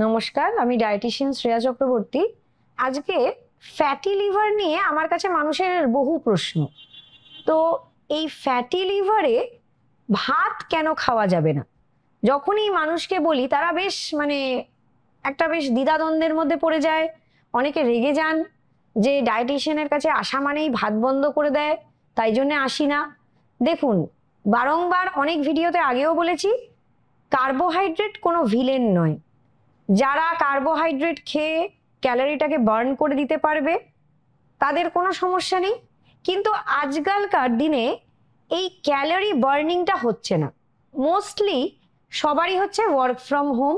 নমস্কার, আমি ডায়েটিশিয়ান শ্রেয়া চক্রবর্তী। আজকে ফ্যাটি লিভার নিয়ে আমার কাছে মানুষের বহু প্রশ্ন। তো এই ফ্যাটি লিভারে ভাত কেন খাওয়া যাবে না, যখনই মানুষকে বলি তারা বেশ একটা দ্বিধাদ্বন্দ্বের মধ্যে পড়ে যায়। অনেকে রেগে যান যে ডায়েটিশিয়ানের কাছে আসা মানেই ভাত বন্ধ করে দেয়, তাই জন্য আসি না। দেখুন, বারংবার অনেক ভিডিওতে আগেও বলেছি, কার্বোহাইড্রেট কোনো ভিলেন নয়। যারা কার্বোহাইড্রেট খেয়ে ক্যালোরিটাকে বার্ন করে দিতে পারবে তাদের কোনো সমস্যা নেই, কিন্তু আজকালকার দিনে এই ক্যালোরি বার্নিংটা হচ্ছে না। মোস্টলি সবারই হচ্ছে work from home,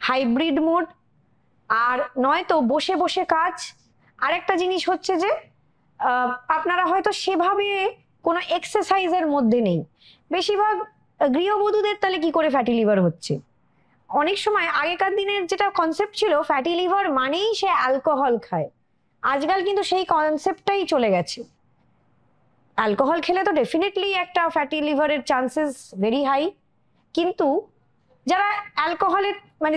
hybrid mode, আর নয়তো বসে বসে কাজ। আরেকটা জিনিস হচ্ছে যে আপনারা হয়তো সেভাবে কোনো এক্সারসাইজের মধ্যে নেই। বেশিরভাগ গৃহবধূদের তাহলে কি করে ফ্যাটি লিভার হচ্ছে? অনেক সময় আগেকার দিনের যেটা কনসেপ্ট ছিল, ফ্যাটি লিভার মানেই সে অ্যালকোহল খায়। আজকাল কিন্তু সেই কনসেপ্টটাই চলে গেছে। অ্যালকোহল খেলে তো ডেফিনেটলি একটা ফ্যাটি লিভারের চান্সেস ভেরি হাই, কিন্তু যারা অ্যালকোহলের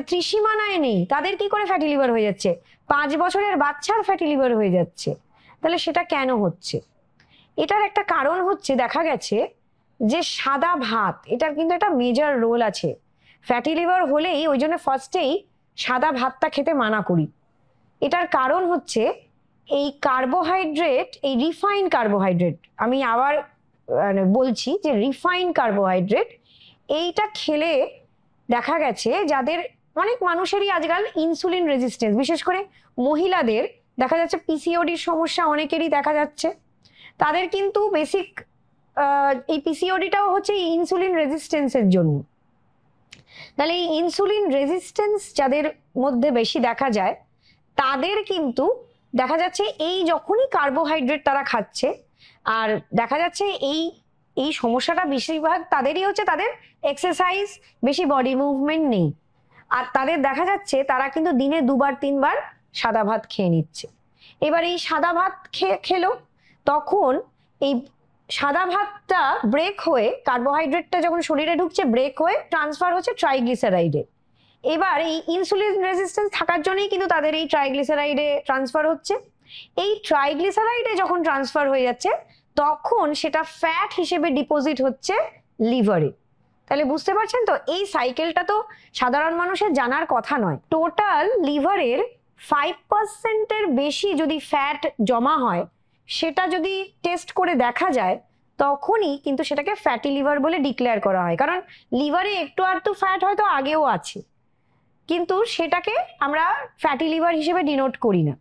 ত্রিসীমানায় নেই তাদের কি করে ফ্যাটি লিভার হয়ে যাচ্ছে? 5 বছরের বাচ্চার ফ্যাটি লিভার হয়ে যাচ্ছে। তাহলে সেটা কেন হচ্ছে? এটার একটা কারণ হচ্ছে, দেখা গেছে যে সাদা ভাত, এটার কিন্তু একটা মেজর রোল আছে। ফ্যাটি লিভার হলেই ওই জন্য ফার্স্টেই সাদা ভাতটা খেতে মানা করি। এটার কারণ হচ্ছে এই কার্বোহাইড্রেট, এই রিফাইন কার্বোহাইড্রেট, আমি আবার বলছি যে রিফাইন কার্বোহাইড্রেট এইটা খেলে দেখা গেছে যাদের, অনেক মানুষেরই আজকাল ইনসুলিন রেজিস্ট্যান্স, বিশেষ করে মহিলাদের দেখা যাচ্ছে পিসিওডির সমস্যা অনেকেরই দেখা যাচ্ছে। তাদের কিন্তু বেসিক এই পিসিওডিটাও হচ্ছে ইনসুলিন রেজিস্ট্যান্সের জন্য। তাহলে এই ইনসুলিন রেজিস্ট্যান্স যাদের মধ্যে বেশি দেখা যায়, তাদের কিন্তু দেখা যাচ্ছে এই যখনই কার্বোহাইড্রেট তারা খাচ্ছে, আর দেখা যাচ্ছে এই এই সমস্যাটা বেশিরভাগ তাদেরই হচ্ছে, তাদের এক্সারসাইজ, বেশি বডি মুভমেন্ট নেই। আর তাদের দেখা যাচ্ছে তারা কিন্তু দিনে 2-3 বার সাদা ভাত খেয়ে নিচ্ছে। এবার এই সাদা ভাত খেলো, তখন এই সাদা ভাতটা ব্রেক হয়ে, কার্বোহাইড্রেটটা যখন শরীরে ঢুকছে ব্রেক হয়ে ট্রান্সফার হচ্ছে ট্রাইগ্লিসারাইডে। এবার এই ইনসুলিন রেজিস্ট্যান্স থাকার জন্যই কিন্তু তাদের এই ট্রাইগ্লিসারাইডে ট্রান্সফার হচ্ছে। এই ট্রাইগ্লিসারাইডে যখন ট্রান্সফার হয়ে যাচ্ছে, তখন সেটা ফ্যাট হিসেবে ডিপোজিট হচ্ছে লিভারে। তাহলে বুঝতে পারছেন তো, এই সাইকেলটা তো সাধারণ মানুষের জানার কথা নয়। টোটাল লিভারের 5%-এর বেশি যদি ফ্যাট জমা হয়, সেটা যদি টেস্ট করে দেখা যায়, তখনই কিন্তু সেটাকে ফ্যাটি লিভার বলে ডিক্লেয়ার করা হয়। কারণ লিভারে একটু আধটু ফ্যাট হয়তো আগেও আছে, কিন্তু সেটাকে আমরা ফ্যাটি লিভার হিসেবে ডিনোট করি না।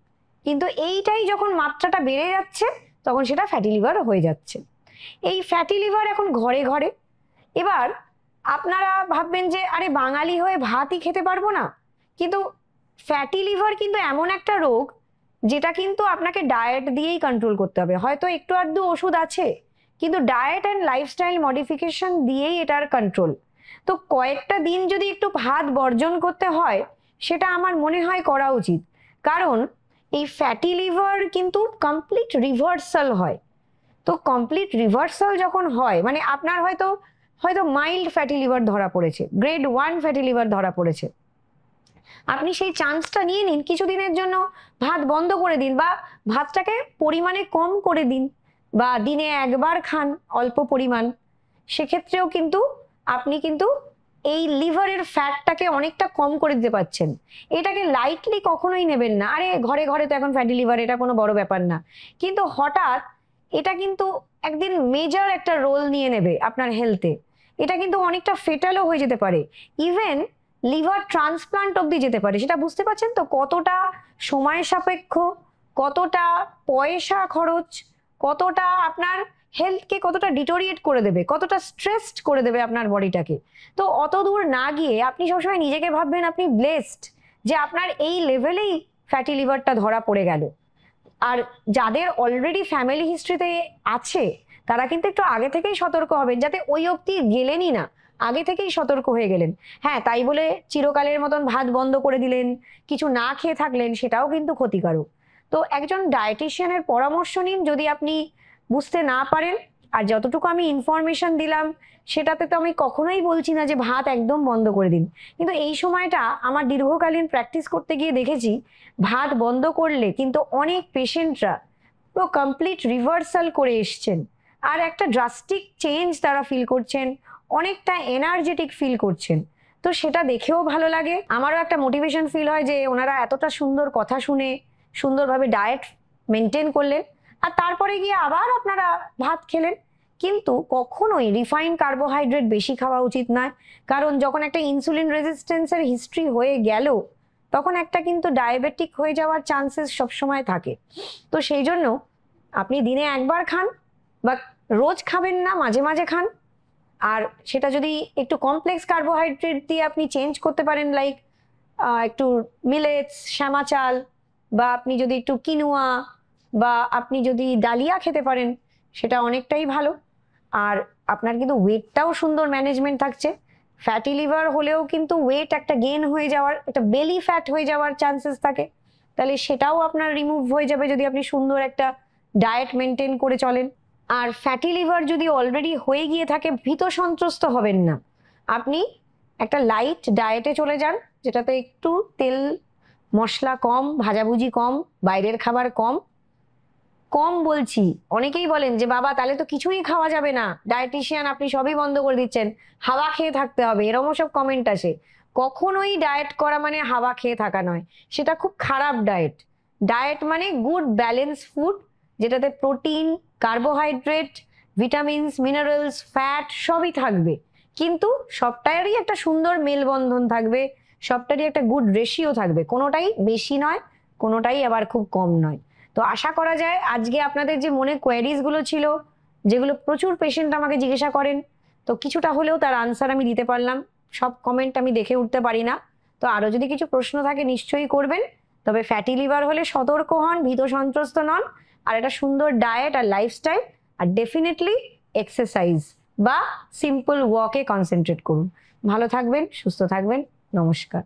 কিন্তু এইটাই যখন মাত্রাটা বেড়ে যাচ্ছে, তখন সেটা ফ্যাটি লিভার হয়ে যাচ্ছে। এই ফ্যাটি লিভার এখন ঘরে ঘরে। এবার আপনারা ভাববেন যে আরে বাঙালি হয়ে ভাতই খেতে পারবো না, কিন্তু ফ্যাটি লিভার কিন্তু এমন একটা রোগ যেটা কিন্তু আপনাকে ডায়েট দিয়েই কন্ট্রোল করতে হবে। হয়তো একটু আধটু ওষুধ আছে, কিন্তু ডায়েট অ্যান্ড লাইফস্টাইল মডিফিকেশন দিয়েই এটার কন্ট্রোল। তো কয়েকটা দিন যদি একটু ভাত বর্জন করতে হয়, সেটা আমার মনে হয় করা উচিত। কারণ এই ফ্যাটি লিভার কিন্তু কমপ্লিট রিভার্সাল হয়। তো কমপ্লিট রিভার্সাল যখন হয়, আপনার হয়তো মাইল্ড ফ্যাটি লিভার ধরা পড়েছে, গ্রেড 1 ফ্যাটি লিভার ধরা পড়েছে, আপনি সেই চান্সটা নিয়ে নিন, কিছুদিনের জন্য ভাত বন্ধ করে দিন, বা ভাতটাকে পরিমাণে কম করে দিন, বা দিনে একবার খান অল্প পরিমাণ। সেক্ষেত্রেও কিন্তু আপনি কিন্তু এই লিভারের ফ্যাটটাকে অনেকটা কম করে দিতে পারছেন। এটাকে লাইটলি কখনোই নেবেন না, আরে ঘরে ঘরে তো এখন ফ্যাটি লিভার, এটা কোনো বড় ব্যাপার না। কিন্তু হঠাৎ এটা কিন্তু একদিন মেজর একটা রোল নিয়ে নেবে আপনার হেলথে। এটা কিন্তু অনেকটা ফেটালও হয়ে যেতে পারে, ইভেন লিভার ট্রান্সপ্লান্ট অব্দি যেতে পারে। সেটা বুঝতে পারছেন তো কতটা সময় সাপেক্ষ, কতটা পয়সা খরচ, কতটা আপনার হেলথকে কতটা ডিটোরিয়েট করে দেবে, কতটা স্ট্রেসড করে দেবে আপনার বডিটাকে। তো অত দূর না গিয়ে আপনি সবসময় নিজেকে ভাববেন আপনি ব্লেসড যে আপনার এই লেভেলেই ফ্যাটি লিভারটা ধরা পড়ে গেল। আর যাদের অলরেডি ফ্যামিলি হিস্ট্রিতে আছে, তারা কিন্তু একটু আগে থেকেই সতর্ক হবেন, যাতে ওই অবধি গেলেনই না, আগে থেকেই সতর্ক হয়ে গেলেন। হ্যাঁ, তাই বলে চিরকালের মতন ভাত বন্ধ করে দিলেন, কিছু না খেয়ে থাকলেন, সেটাও কিন্তু ক্ষতিকারক। তো একজন ডায়েটিশিয়ানের পরামর্শ নিন। যদি আপনি বুঝতে না পারেন, আর যতটুকু আমি ইনফরমেশন দিলাম সেটাতে তো আমি কখনোই বলছি না যে ভাত একদম বন্ধ করে দিন, কিন্তু এই সময়টা আমার দীর্ঘকালীন প্র্যাকটিস করতে গিয়ে দেখেছি ভাত বন্ধ করলে কিন্তু অনেক পেশেন্টরা পুরো কমপ্লিট রিভার্সাল করে এসছেন, আর একটা ড্রাস্টিক চেঞ্জ তারা ফিল করছেন, অনেকটা এনার্জেটিক ফিল করছেন। তো সেটা দেখেও ভালো লাগে, আমারও একটা মোটিভেশন ফিল হয় যে ওনারা এতটা সুন্দর কথা শুনে সুন্দরভাবে ডায়েট মেনটেন করলেন, আর তারপরে গিয়ে আবার আপনারা ভাত খেলেন। কিন্তু কখনোই রিফাইন্ড কার্বোহাইড্রেট বেশি খাওয়া উচিত নয়, কারণ যখন একটা ইনসুলিন রেজিস্ট্যান্সের হিস্ট্রি হয়ে গেল তখন একটা কিন্তু ডায়াবেটিক হয়ে যাওয়ার চান্সেস সবসময় থাকে। তো সেই জন্য আপনি দিনে একবার খান, বা রোজ খাবেন না, মাঝে মাঝে খান। আর সেটা যদি একটু কমপ্লেক্স কার্বোহাইড্রেট দিয়ে আপনি চেঞ্জ করতে পারেন, লাইক একটু মিলেটস, শ্যামা চাল, বা আপনি যদি একটু কিনুয়া, বা আপনি যদি ডালিয়া খেতে পারেন, সেটা অনেকটাই ভালো। আর আপনার কিন্তু ওয়েটটাও সুন্দর ম্যানেজমেন্ট থাকছে। ফ্যাটি লিভার হলেও কিন্তু ওয়েট একটা গেইন হয়ে যাওয়ার, একটা বেলি ফ্যাট হয়ে যাওয়ার চান্সেস থাকে, তাহলে সেটাও আপনার রিমুভ হয়ে যাবে যদি আপনি সুন্দর একটা ডায়েট মেনটেন করে চলেন। আর ফ্যাটি লিভার যদি অলরেডি হয়ে গিয়ে থাকে, ভীত সন্ত্রস্ত হবেন না, আপনি একটা লাইট ডায়েটে চলে যান, যেটাতে একটু তেল মশলা কম, ভাজাভুজি কম, বাইরের খাবার কম। কম বলছি, অনেকেই বলেন যে বাবা তাহলে তো কিছুই খাওয়া যাবে না, ডায়েটিশিয়ান আপনি সবই বন্ধ করে দিচ্ছেন, হাওয়া খেয়ে থাকতে হবে, এরকম সব কমেন্ট আসে। কখনোই ডায়েট করা মানে হাওয়া খেয়ে থাকা নয়, সেটা খুব খারাপ ডায়েট। ডায়েট মানে গুড ব্যালেন্স ফুড, যেটাতে protein, carbohydrate, vitamins, minerals, fat সবই থাকবে, কিন্তু সবটারই একটা সুন্দর মেলবন্ধন থাকবে, সবটারই একটা গুড রেশিও থাকবে, কোনোটাই বেশি নয়, কোনোটাই আবার খুব কম নয়। তো আশা করা যায় আজকে আপনাদের যে মনে কোয়ারিজ গুলো ছিল, যেগুলো প্রচুর পেশেন্ট আমাকে জিজ্ঞাসা করেন, তো কিছুটা হলেও তার আনসার আমি দিতে পারলাম। সব কমেন্ট আমি দেখে উঠতে পারি না, তো আরো যদি কিছু প্রশ্ন থাকে নিশ্চয়ই করবেন। তবে ফ্যাটি লিভার হলে সতর্ক হন, ভীত সন্ত্রস্ত নন, আর একটা সুন্দর ডায়েট আর লাইফস্টাইল, আর ডেফিনেটলি এক্সারসাইজ বা সিম্পল ওয়াকে কনসেন্ট্রেট করুন। ভালো থাকবেন, সুস্থ থাকবেন, নমস্কার।